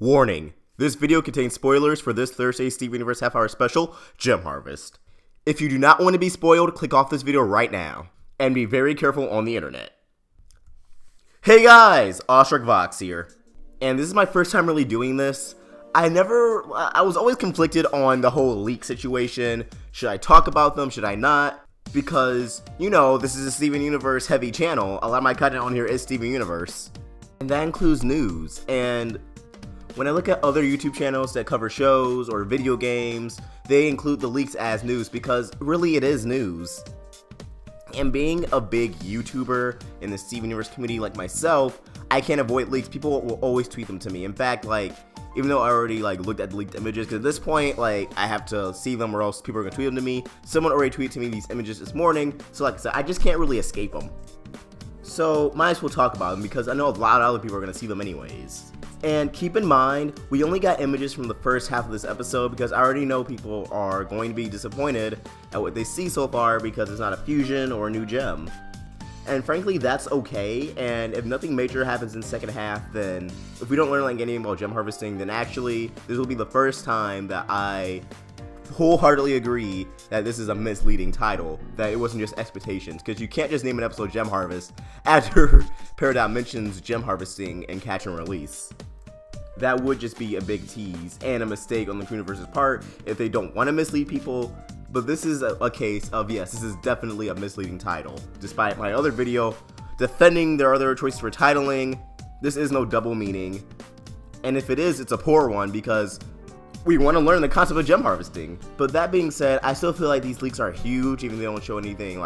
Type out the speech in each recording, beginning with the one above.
Warning, this video contains spoilers for this Thursday Steven Universe half-hour special, Gem Harvest. If you do not want to be spoiled, click off this video right now, and be very careful on the internet. Hey guys, Oshrik Vox here, and this is my first time really doing this. I was always conflicted on the whole leak situation. Should I talk about them, should I not? Because, you know, this is a Steven Universe heavy channel. A lot of my content on here is Steven Universe. And that includes news, and when I look at other YouTube channels that cover shows or video games, they include the leaks as news because really it is news. And being a big YouTuber in the Steven Universe community like myself, I can't avoid leaks. People will always tweet them to me. In fact, even though I already looked at the leaked images, because at this point, I have to see them or else people are gonna tweet them to me. Someone already tweeted to me these images this morning, so like I said, I just can't really escape them. So might as well talk about them because I know a lot of other people are gonna see them anyways. And keep in mind, we only got images from the first half of this episode because I already know people are going to be disappointed at what they see so far because it's not a fusion or a new gem. And frankly, that's okay, and if nothing major happens in the second half, then if we don't learn anything about gem harvesting, then actually, this will be the first time that I wholeheartedly agree that this is a misleading title, that it wasn't just expectations, because you can't just name an episode Gem Harvest after Peridot mentions gem harvesting and catch and release. That would just be a big tease and a mistake on the Universe's part if they don't want to mislead people. But this is a case of, yes, this is definitely a misleading title. Despite my other video defending their other choices for titling, this is no double meaning. And if it is, it's a poor one because we want to learn the concept of gem harvesting. But that being said, I still feel like these leaks are huge, even though they don't show anything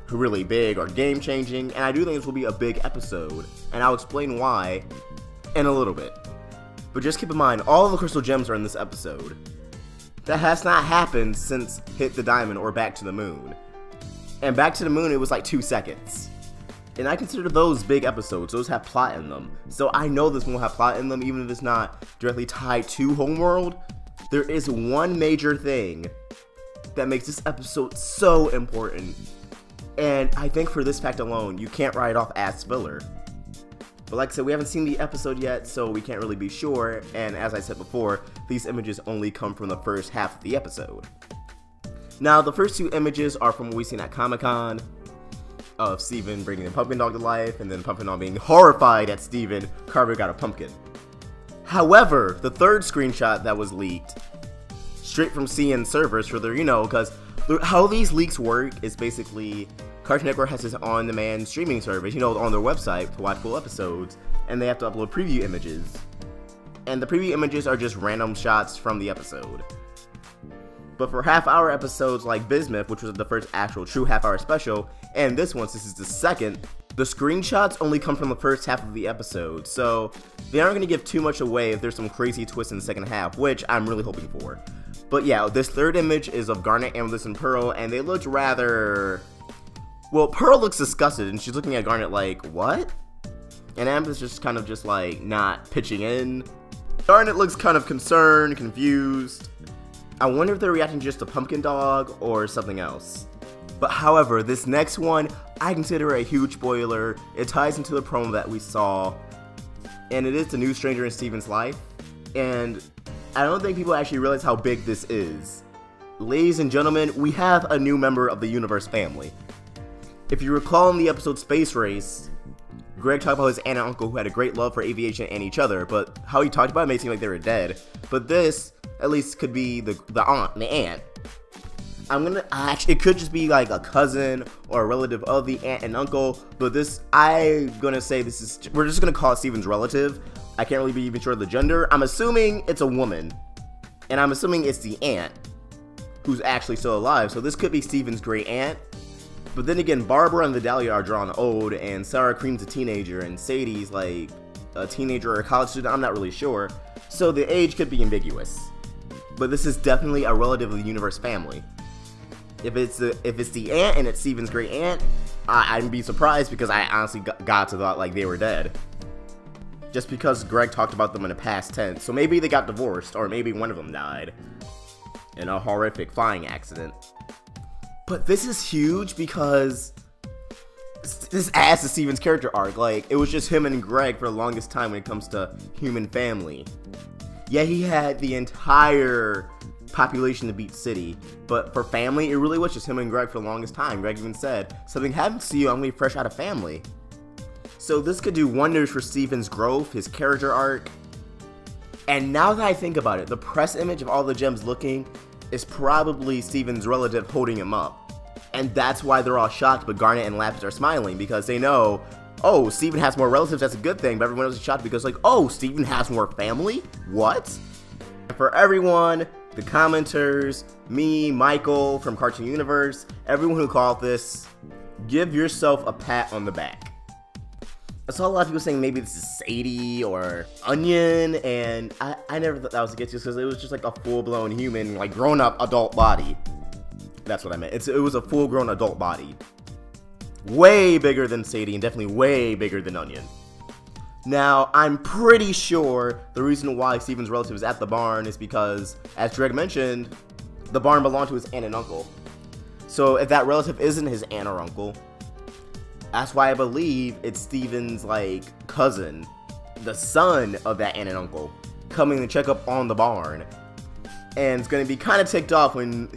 really big or game changing. And I do think this will be a big episode. And I'll explain why in a little bit. But just keep in mind, all of the crystal gems are in this episode. That has not happened since Hit the Diamond or Back to the Moon. And Back to the Moon, it was like 2 seconds. And I consider those big episodes. Those have plot in them. So I know this one will have plot in them, even if it's not directly tied to Homeworld. There is one major thing that makes this episode so important. And I think for this fact alone, you can't write it off as filler. But like I said, we haven't seen the episode yet, so we can't really be sure, and as I said before, these images only come from the first half of the episode. Now, the first 2 images are from what we've seen at Comic-Con, of Steven bringing the pumpkin dog to life, and then Pumpkin Dog being horrified at Steven carving out a pumpkin. However, the third screenshot that was leaked, straight from CN servers for their, because how these leaks work is basically Cartoon Network has this on-demand streaming service, on their website to watch full episodes, and they have to upload preview images. And the preview images are just random shots from the episode. But for half-hour episodes like Bismuth, which was the first actual true half-hour special, and this one, since it's the second, the screenshots only come from the first half of the episode, so they aren't going to give too much away if there's some crazy twist in the second half, which I'm really hoping for. But yeah, this third image is of Garnet, Amethyst, and Pearl, and they looked rather... Well, Pearl looks disgusted, and she's looking at Garnet like, what? And Amethyst just kind of not pitching in. Garnet looks kind of concerned, confused. I wonder if they're reacting just to Pumpkin Dog or something else. But however, this next one, I consider a huge spoiler. It ties into the promo that we saw, and it is the new stranger in Steven's life. And I don't think people actually realize how big this is. Ladies and gentlemen, we have a new member of the Universe family. If you recall in the episode Space Race, Greg talked about his aunt and uncle who had a great love for aviation and each other, but how he talked about it made it seem like they were dead. But this, at least, could be the aunt. It could just be like a cousin or a relative of the aunt and uncle, but we're just gonna call it Steven's relative. I can't really be even sure of the gender. I'm assuming it's a woman, and I'm assuming it's the aunt who's actually still alive, so this could be Steven's great aunt. But then again, Barbara and Vidalia are drawn old, and Sarah Cream's a teenager, and Sadie's like a teenager or a college student, I'm not really sure. So the age could be ambiguous. But this is definitely a relative of the Universe family. If it's the aunt and it's Steven's great aunt, I'd be surprised because I honestly got to thought they were dead. Just because Greg talked about them in the past tense. So maybe they got divorced, or maybe one of them died in a horrific flying accident. But this is huge because this adds to Steven's character arc. It was just him and Greg for the longest time when it comes to human family. Yeah, he had the entire population to beat City, but for family, it really was just him and Greg for the longest time. Greg even said, something happens to you, I'm gonna be fresh out of family. So this could do wonders for Steven's growth, his character arc. And now that I think about it, the press image of all the gems looking is probably Steven's relative holding him up. And that's why they're all shocked, but Garnet and Lapis are smiling, because they know, oh, Steven has more relatives, that's a good thing, but everyone else is shocked because like, oh, Steven has more family? What? And for everyone, the commenters, me, Michael from Cartoon Universe, everyone who called this, give yourself a pat on the back. I saw a lot of people saying maybe this is Sadie or Onion, and I never thought that was the case because it was just like a full-blown human, like grown-up adult body. That's what I meant. It was a full-grown adult body. Way bigger than Sadie and definitely way bigger than Onion. Now, I'm pretty sure the reason why Steven's relative is at the barn is because, as Greg mentioned, the barn belonged to his aunt and uncle. So if that relative isn't his aunt or uncle, that's why I believe it's Steven's, like, cousin, the son of that aunt and uncle, coming to check up on the barn. And it's going to be kind of ticked off when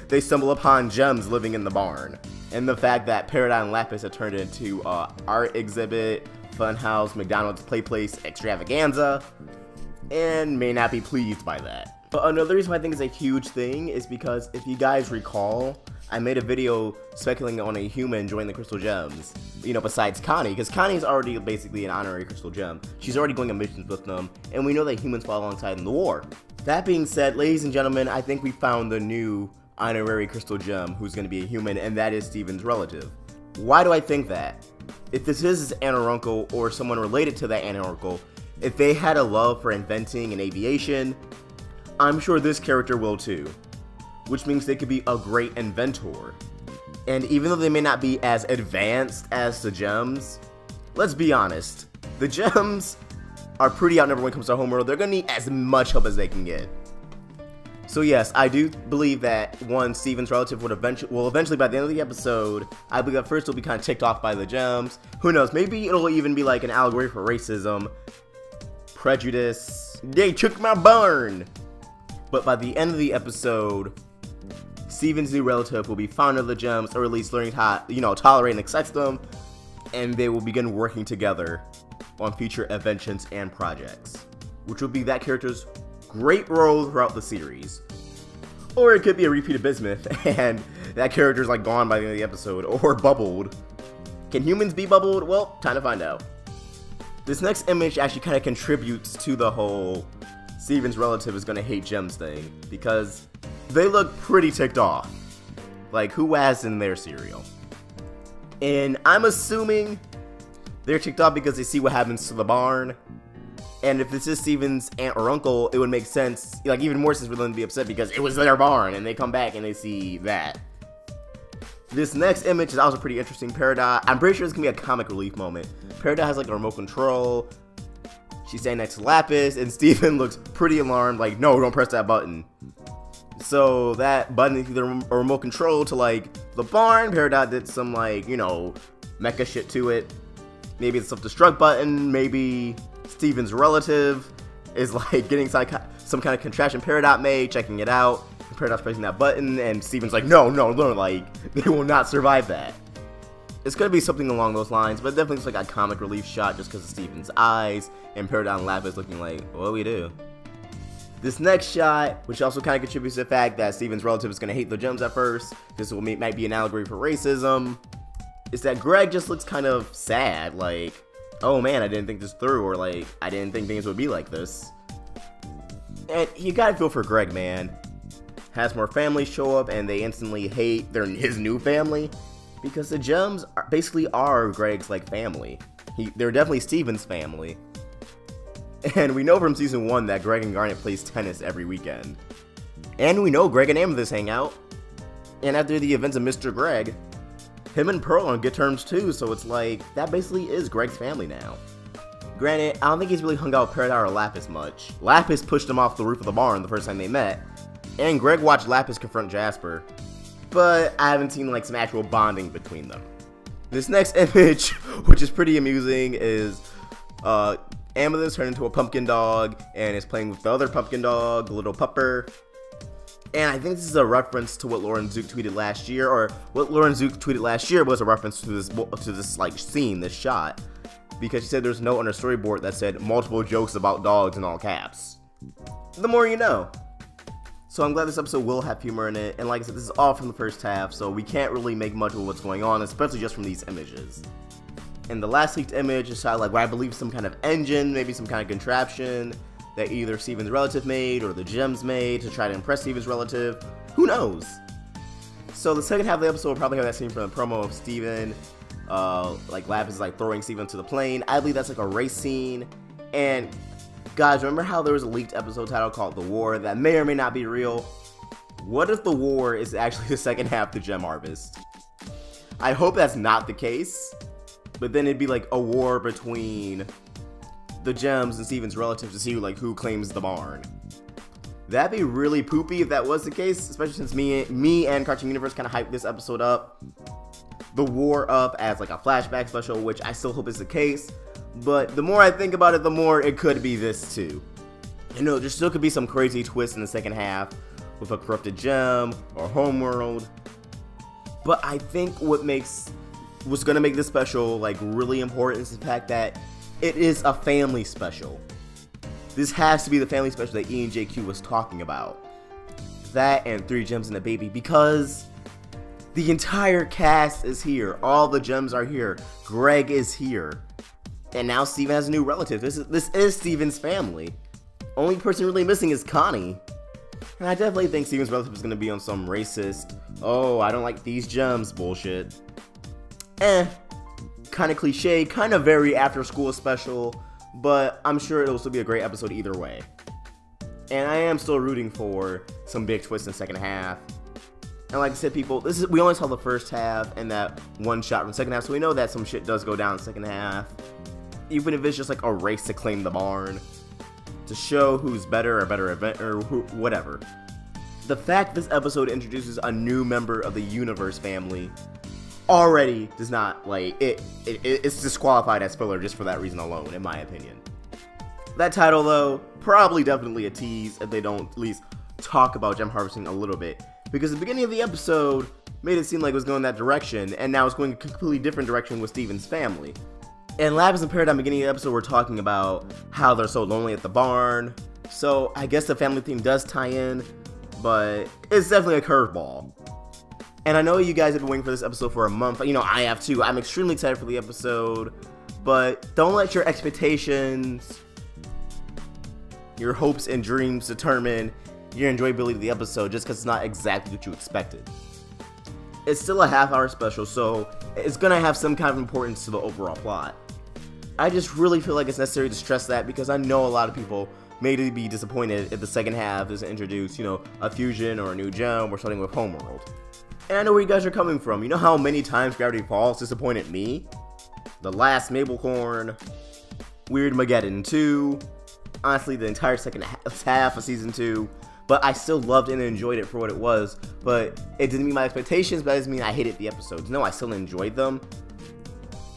they stumble upon gems living in the barn. And the fact that Peridot and Lapis have turned into art exhibit, funhouse, McDonald's play place extravaganza, and may not be pleased by that. But another reason why I think it's a huge thing is because if you guys recall, I made a video speculating on a human joining the Crystal Gems, you know, besides Connie, because Connie's already basically an honorary Crystal Gem. She's already going on missions with them, and we know that humans fought alongside in the war. That being said, ladies and gentlemen, I think we found the new honorary Crystal Gem who's going to be a human, and that is Steven's relative. Why do I think that? If this is his aunt or uncle, or someone related to that aunt or uncle, if they had a love for inventing and aviation, I'm sure this character will too. Which means they could be a great inventor. And even though they may not be as advanced as the gems, let's be honest, the gems are pretty outnumbered when it comes to homeworld. They're gonna need as much help as they can get. So yes, I do believe that one, Steven's relative will eventually by the end of the episode, I believe at first it'll be kind of ticked off by the gems. Who knows, maybe it'll even be like an allegory for racism, prejudice, they took my barn. But by the end of the episode, Steven's new relative will be fond of the gems, or at least learning how, you know, tolerate and accept them, and they will begin working together on future inventions and projects, which will be that character's great role throughout the series. Or it could be a repeat of Bismuth, and that character's like gone by the end of the episode, or bubbled. Can humans be bubbled? Well, time to find out. This next image actually kind of contributes to the whole Steven's relative is gonna hate gems thing, because they look pretty ticked off. Like, who has in their cereal? And I'm assuming they're ticked off because they see what happens to the barn. And if this is Steven's aunt or uncle, it would make sense, like even more sense for them to be upset because it was their barn and they come back and they see that. This next image is also pretty interesting. Peridot, I'm pretty sure it's gonna be a comic relief moment. Peridot has like a remote control. She's standing next to Lapis and Steven looks pretty alarmed, like, no, don't press that button. So that button is either a remote control to like the barn. Peridot did some like, you know, mecha shit to it. Maybe it's a self-destruct button. Maybe Steven's relative is like getting some kind of contraption Peridot made, checking it out. Peridot's pressing that button, and Steven's like, no, like, they will not survive that. It's gonna be something along those lines, but it definitely looks like a comic relief shot just because of Steven's eyes, and Peridot and Lapis looking like, what do we do? This next shot, which also kind of contributes to the fact that Steven's relative is gonna hate the gems at first, this might be an allegory for racism, is that Greg just looks kind of sad, like, oh man, I didn't think this through, or like, I didn't think things would be like this. And you gotta feel for Greg, man. Has more families show up and they instantly hate his new family, because the gems basically are Greg's like family. They're definitely Steven's family. And we know from season 1 that Greg and Garnet plays tennis every weekend. And we know Greg and Amethyst hang out. And after the events of Mr. Greg, him and Pearl are on good terms too, so it's like, that basically is Greg's family now. Granted, I don't think he's really hung out with Peridot or Lapis much. Lapis pushed him off the roof of the barn the first time they met, and Greg watched Lapis confront Jasper, but I haven't seen like some actual bonding between them. This next image, which is pretty amusing, is Amethyst turned into a pumpkin dog and is playing with the other pumpkin dog, the little pupper. And I think this is a reference to what Lauren Zook tweeted last year, or what Lauren Zook tweeted last year was a reference to this like scene, this shot, because she said there's no on her storyboard that said multiple jokes about dogs in all caps. The more you know. So I'm glad this episode will have humor in it, and like I said, this is all from the first half, so we can't really make much of what's going on, especially just from these images. And the last leaked image is shot like what I believe some kind of engine, maybe some kind of contraption that either Steven's relative made or the gems made to try to impress Steven's relative. Who knows? So the second half of the episode will probably have that scene from the promo of Steven, like Lapis is like throwing Steven to the plane. I believe that's like a race scene. And guys, remember how there was a leaked episode title called The War that may or may not be real? What if The War is actually the second half to Gem Harvest? I hope that's not the case, but then it'd be like a war between the gems and Steven's relatives to see like who claims the barn. That'd be really poopy if that was the case, especially since me and Cartoon Universe kind of hyped this episode up, The War up as like a flashback special, which I still hope is the case. But the more I think about it, the more it could be this too. You know, there still could be some crazy twist in the second half with a corrupted gem or Homeworld. But I think what's gonna make this special like really important is the fact that it is a family special. This has to be the family special that Ian JQ was talking about. That and 3 gems and a baby, because the entire cast is here. All the gems are here. Greg is here. And now Steven has a new relative. This is Steven's family. Only person really missing is Connie. And I definitely think Steven's relative is going to be on some racist, oh, I don't like these gems bullshit. Kind of cliche, kind of very after school special, but I'm sure it'll still be a great episode either way. And I am still rooting for some big twists in the second half. And like I said, people, we only saw the first half and that one shot from the second half, so we know that some shit does go down in the second half. Even if it's just like a race to claim the barn, to show who's better or better event or whatever. The fact this episode introduces a new member of the Universe family already does not, like, it's disqualified as filler just for that reason alone, in my opinion. That title, though, probably definitely a tease if they don't at least talk about gem harvesting a little bit. Because the beginning of the episode made it seem like it was going that direction, and now it's going a completely different direction with Steven's family. And Lapis and Paradigm, beginning of the episode, we're talking about how they're so lonely at the barn. So I guess the family theme does tie in, but it's definitely a curveball. And I know you guys have been waiting for this episode for a month. You know, I have too. I'm extremely excited for the episode, but don't let your expectations, your hopes and dreams determine your enjoyability of the episode just because it's not exactly what you expected. It's still a half-hour special, so it's gonna have some kind of importance to the overall plot. I just really feel like it's necessary to stress that because I know a lot of people may be disappointed if the second half doesn't introduce, you know, a fusion or a new gem or starting with Homeworld. And I know where you guys are coming from. You know how many times Gravity Falls disappointed me? The Last Mabelcorn, Weirdmageddon 2, honestly the entire second half of Season 2. But I still loved and enjoyed it for what it was. But it didn't meet my expectations, but that doesn't mean I hated the episodes. No, I still enjoyed them.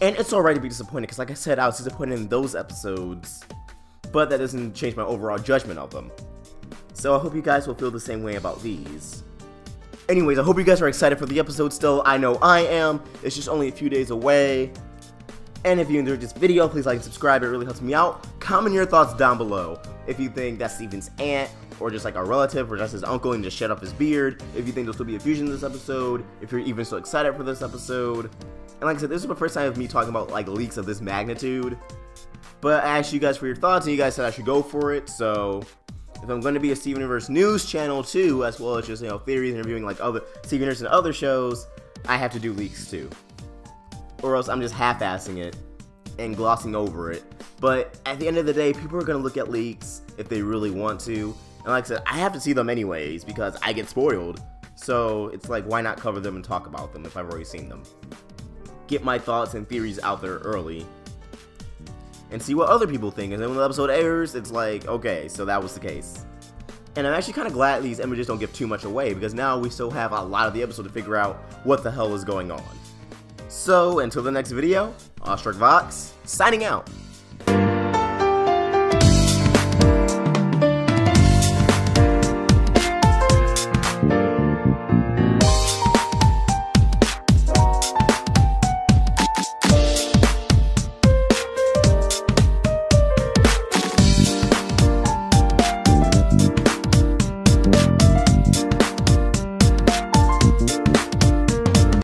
And it's alright to be disappointed, because like I said, I was disappointed in those episodes. But that doesn't change my overall judgment of them. So I hope you guys will feel the same way about these. Anyways, I hope you guys are excited for the episode still. I know I am. It's just only a few days away. And if you enjoyed this video, please like and subscribe. It really helps me out. Comment your thoughts down below. If you think that's Steven's aunt, or just like a relative, or just his uncle and just shed off his beard. If you think there'll still be a fusion in this episode. If you're even so excited for this episode. And like I said, this is the first time of me talking about like leaks of this magnitude. But I asked you guys for your thoughts, and you guys said I should go for it. So if I'm going to be a Steven Universe news channel too, as well as just, you know, theories and reviewing like other Steven Universe and other shows, I have to do leaks too. Or else I'm just half-assing it and glossing over it. But at the end of the day, people are going to look at leaks if they really want to. And like I said, I have to see them anyways because I get spoiled. So it's like, why not cover them and talk about them if I've already seen them? Get my thoughts and theories out there early. And see what other people think. And then when the episode airs, it's like, okay, so that was the case. And I'm actually kind of glad these images don't give too much away, because now we still have a lot of the episode to figure out what the hell is going on. So, until the next video, Awestruck Vox, signing out.